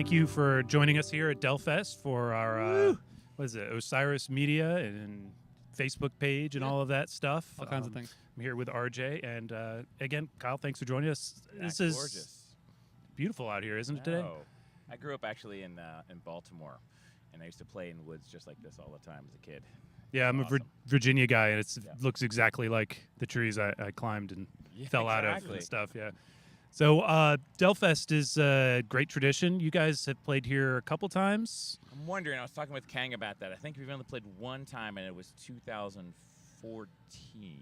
thank you for joining us here at Delfest for our, what is it, Osiris Media and Facebook page and all of that stuff. All kinds of things. I'm here with RJ, and again, Kyle, thanks for joining us. That's This is gorgeous. beautiful out here, isn't it today? I grew up actually in Baltimore, and I used to play in woods just like this all the time as a kid. Yeah, I'm Awesome. a Virginia guy, and it looks exactly like the trees I climbed and fell out of and stuff. Yeah. So Delfest is a great tradition. You guys have played here a couple times. I'm wondering, I was talking with Kang about that. I think we've only played one time, and it was 2014.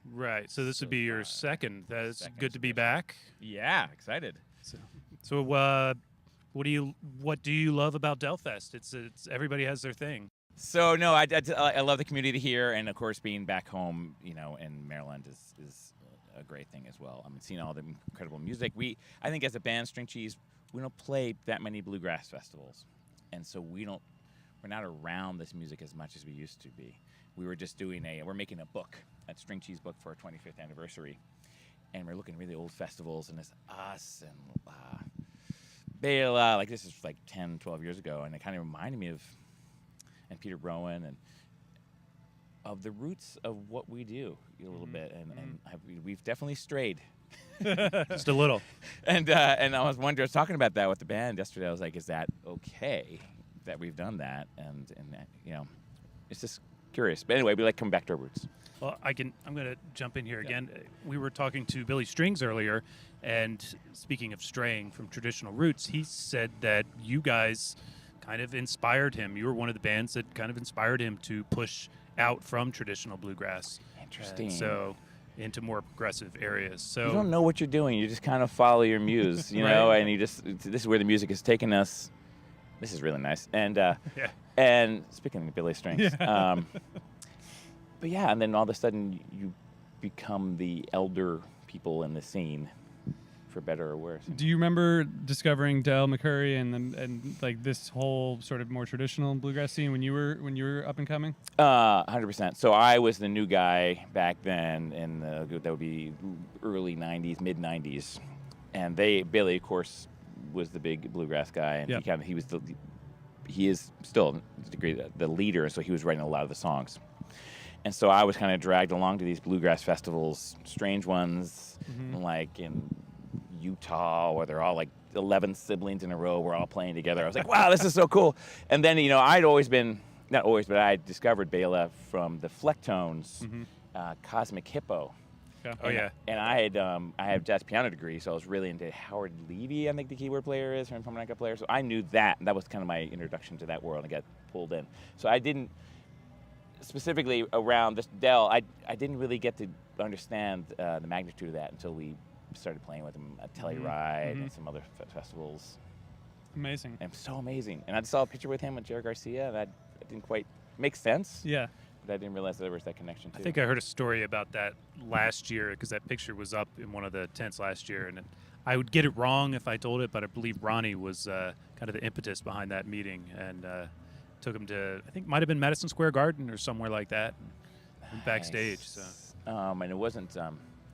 Right. So this would be your second. That's second good to be special. back. Yeah, excited. So what do you love about Delfest? It's everybody has their thing. So no, I love the community here, and of course being back home, in Maryland is a great thing as well. I mean, seeing all the incredible music. I think as a band, String Cheese, we don't play that many bluegrass festivals, and so we're not around this music as much as we used to be. We were just we're making a book, a String Cheese book for our 25th anniversary, and we're looking at really old festivals, and it's us and Bela, like this is like 10, 12 years ago, and it kind of reminded me of and Peter Rowan and of the roots of what we do a little bit, and we've definitely strayed. Just a little. And I was talking about that with the band yesterday. I was like, is that okay that we've done that? And it's just curious. But anyway, we like coming back to our roots. Well, I'm going to jump in here again. We were talking to Billy Strings earlier, and speaking of straying from traditional roots, he said that you guys kind of inspired him. You were one of the bands that kind of inspired him to push out from traditional bluegrass. Interesting. So into more progressive areas. So you don't know what you're doing. You just kind of follow your muse, know, and this is where the music has taken us. This is really nice. And and speaking of Billy Strings, but yeah, and then all of a sudden you become the elder people in the scene, for better or worse. Do you remember discovering Del McCurry and like this whole sort of more traditional bluegrass scene when you were up and coming? 100%. So I was the new guy back then, in that would be early '90s, mid '90s, and Billy, of course, was the big bluegrass guy, and he is still to a degree the leader, so he was writing a lot of the songs. And so I was kind of dragged along to these bluegrass festivals, strange ones, like in Utah, where they're all like 11 siblings in a row. We're all playing together. I was like, wow, this is so cool. And then, I'd always been, not always, but I discovered Bela from the Flecktones, Cosmic Hippo. Yeah. And I had a jazz piano degree, so I was really into Howard Levy, I think the keyboard player is, from harmonica player. So I knew that, and that was kind of my introduction to that world. I got pulled in. So I didn't, specifically around this Del, I didn't really get to understand the magnitude of that until we started playing with him at Telluride and some other festivals. Amazing. And so amazing. And I saw a picture with him with Jerry Garcia, and that didn't quite make sense. Yeah. But I didn't realize there was that connection too. I think I heard a story about that last year, because that picture was up in one of the tents last year, and I would get it wrong if I told it, but I believe Ronnie was kind of the impetus behind that meeting, and took him to, I think, might have been Madison Square Garden or somewhere like that, and backstage. So. And it wasn't.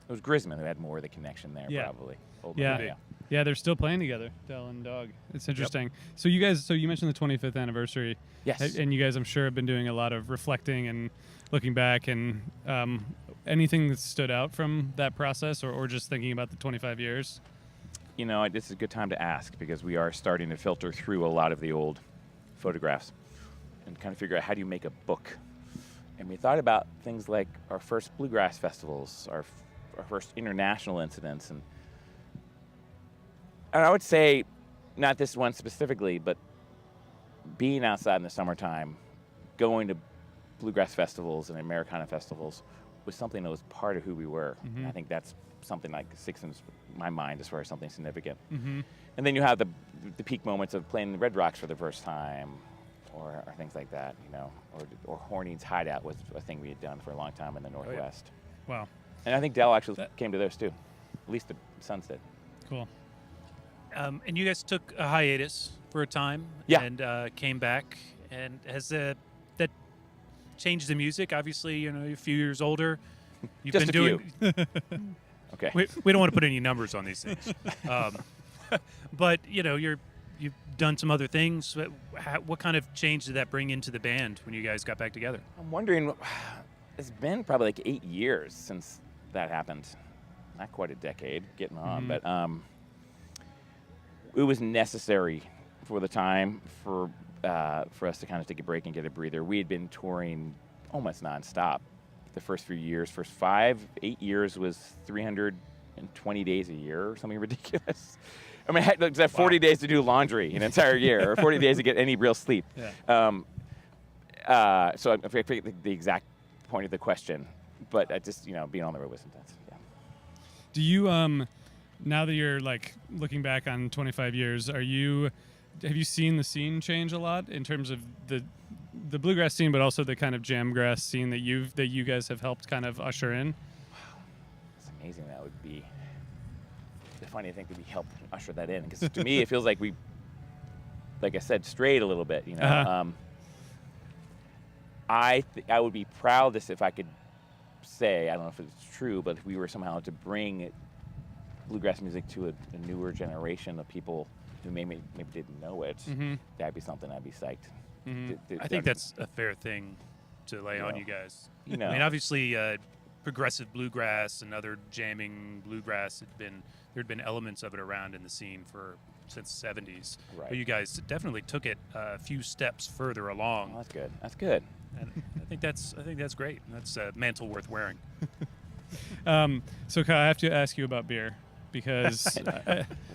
It was Grisman who had more of the connection there, probably. Yeah, they're still playing together, Del and Dog. It's interesting. So you mentioned the 25th anniversary. Yes. And you guys, I'm sure, have been doing a lot of reflecting and looking back, and anything that stood out from that process, or just thinking about the 25 years? This is a good time to ask, because we are starting to filter through a lot of the old photographs and kind of figure out how do you make a book. And we thought about things like our first bluegrass festivals, our first international incidents, and I would say, not this one specifically, but being outside in the summertime, going to bluegrass festivals and Americana festivals was something that was part of who we were. And I think that's something like sticks in my mind as far as something significant. And then you have the peak moments of playing the Red Rocks for the first time, or things like that, or Horning's Hideout was a thing we had done for a long time in the Northwest. Wow. And I think Del actually came to those too. At least the Sons did. Cool. And you guys took a hiatus for a time, and came back. And has that changed the music? Obviously, you're a few years older. You've Just been a doing. Okay. We don't want to put any numbers on these things, but you're you've done some other things. What kind of change did that bring into the band when you guys got back together? I'm wondering, it's been probably like 8 years since that happened. Not quite a decade, getting on, but it was necessary for the time for us to kind of take a break and get a breather. We had been touring almost nonstop. The first few years, first 8 years was 320 days a year or something ridiculous. I mean, I had 40 days to do laundry an entire year, or 40 days to get any real sleep. Yeah. So I forget the exact point of the question, but I just, being on the road was intense. Yeah. Do you, now that you're like looking back on 25 years, have you seen the scene change a lot in terms of the bluegrass scene, but also the kind of jamgrass scene that you guys have helped kind of usher in? Wow, it's amazing. That would be the funny thing to be helped usher that in, because to me it feels like we, like I said, strayed a little bit. I would be proudest if I could say, I don't know if it's true, but if we were somehow to bring bluegrass music to a newer generation of people who maybe didn't know it, that'd be something I'd be psyched. I think that's a fair thing to lay on you guys. I mean, obviously, progressive bluegrass and other jamming bluegrass there'd been elements of it around in the scene since the 70s. Right. But you guys definitely took it a few steps further along. Oh, that's good. That's good. And I think that's great. That's a mantle worth wearing. So Kyle, I have to ask you about beer, because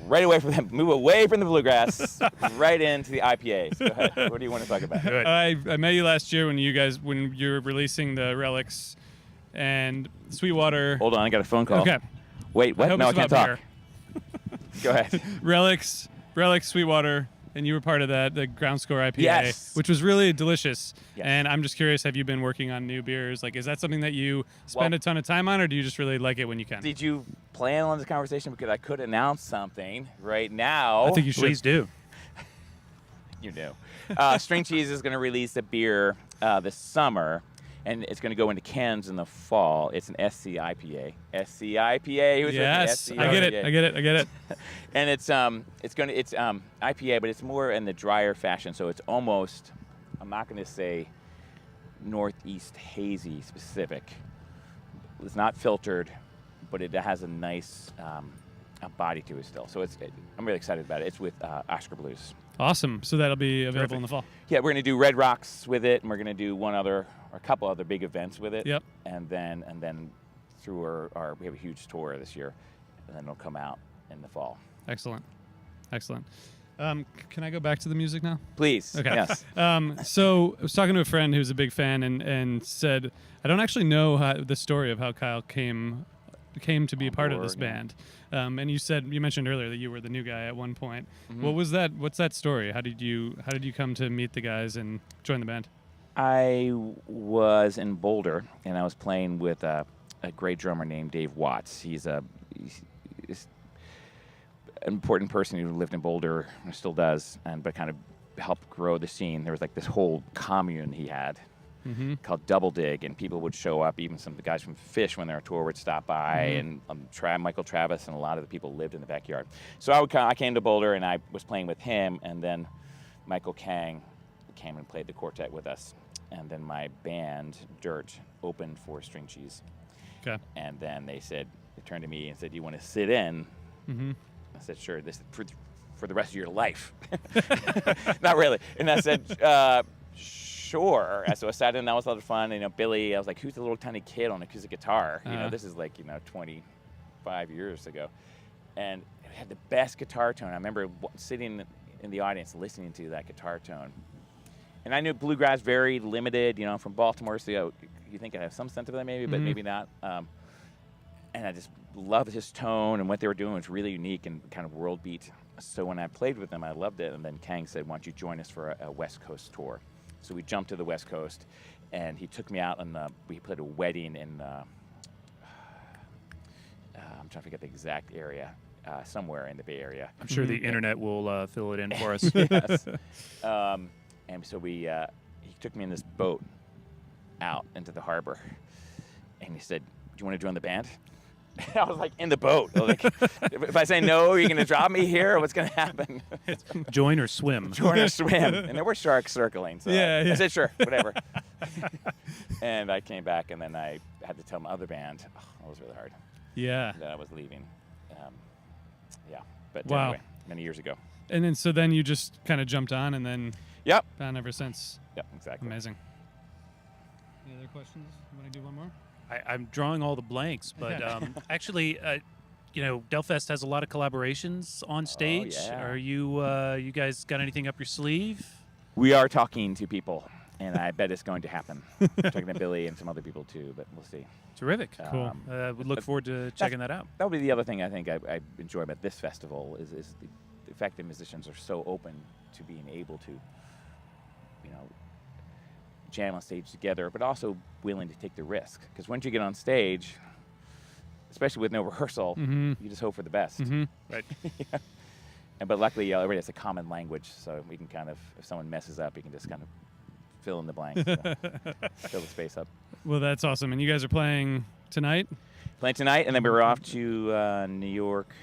right away from them, move away from the bluegrass, right into the IPAs. Go ahead. What do you want to talk about? I met you last year when you were releasing the Relics and Sweetwater. Hold on, I got a phone call. Okay. Wait, what? No, I can't talk. Beer. Go ahead. Relics, Sweetwater, and you were part of that, the Ground Score IPA, yes, which was really delicious. Yes. And I'm just curious, have you been working on new beers? Like, is that something that you spend a ton of time on, or do you just really like it when you can? Did you plan on this conversation? Because I could announce something right now. I think you should. Please do. You do. String Cheese is going to release a beer this summer, and it's going to go into cans in the fall. It's an SCIPA. SCIPA. Who's yes, with I get it. And it's IPA, but it's more in the drier fashion. So it's almost, I'm not going to say Northeast hazy specific. It's not filtered, but it has a nice a body to it still. So I'm really excited about it. It's with Oscar Blues. Awesome. So that'll be available in the fall. Yeah, we're going to do Red Rocks with it, and we're going to do a couple other big events with it. Yep. And then through we have a huge tour this year, and then it'll come out in the fall. Excellent. Can I go back to the music now? Please. Okay. Yes. So I was talking to a friend who's a big fan and said, I don't actually know the story of how Kyle came to be a part of this band. And you mentioned earlier that you were the new guy at one point. Mm-hmm. What was that? What's that story? How did you come to meet the guys and join the band? I was in Boulder, and I was playing with a great drummer named Dave Watts. He's an important person who lived in Boulder and still does, but kind of helped grow the scene. There was like this whole commune he had called Double Dig, and people would show up. Even some of the guys from Fish, when they were on tour, would stop by, and Michael Travis and a lot of the people lived in the backyard. So I came to Boulder, and I was playing with him, and then Michael Kang came and played the quartet with us. And then my band, Dirt, opened for String Cheese. Okay. And then they turned to me and said, "Do you want to sit in?" Mm-hmm. I said, "Sure, this for the rest of your life." Not really. And I said, "Sure." So I sat in, that was a lot of fun. Billy, I was like, who's the little tiny kid on acoustic guitar? This is like, 25 years ago. And it had the best guitar tone. I remember sitting in the audience listening to that guitar tone. And I knew bluegrass very limited, from Baltimore, so you think I have some sense of that maybe, but maybe not. And I just loved his tone, and what they were doing was really unique and kind of world beat. So when I played with them, I loved it. And then Kang said, "Why don't you join us for a West Coast tour?" So we jumped to the West Coast, and he took me out we played a wedding in, I'm trying to forget the exact area, somewhere in the Bay Area. I'm sure the internet will fill it in for us. Yes. And so he took me in this boat out into the harbor, and he said, "Do you want to join the band?" I was like in the boat. Like, if I say no, are you going to drop me here, or what's going to happen? Join or swim. Join or swim. And there were sharks circling. So Yeah. I said, sure, whatever. And I came back, and then I had to tell my other band. Oh, that was really hard. Yeah. That I was leaving. Yeah. But Wow. anyway, many years ago. And then so then you just kind of jumped on and then Yep. on ever since. Yep, exactly. Amazing. Any other questions? You want to do one more? I'm drawing all the blanks, but actually, Delfest has a lot of collaborations on stage. yeah. Are you guys got anything up your sleeve? We are talking to people, and I bet it's going to happen. I'm talking to Billy and some other people too, but we'll see. Terrific. Cool. We look forward to checking that out. That would be the other thing I think I enjoy about this festival is the fact that musicians are so open to being able to, jam on stage together, but also willing to take the risk. Because once you get on stage, especially with no rehearsal, Mm-hmm. you just hope for the best. Mm-hmm. Right. But luckily, everybody has a common language, so we can kind of, if someone messes up, you can just kind of fill in the blanks, fill the space up. Well, that's awesome. And you guys are playing tonight? Playing tonight, and then we're off to New York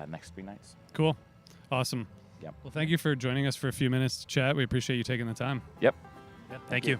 next 3 nights. Cool. Awesome. Yep. Well, thank you for joining us for a few minutes to chat. We appreciate you taking the time. Yep. Thank you.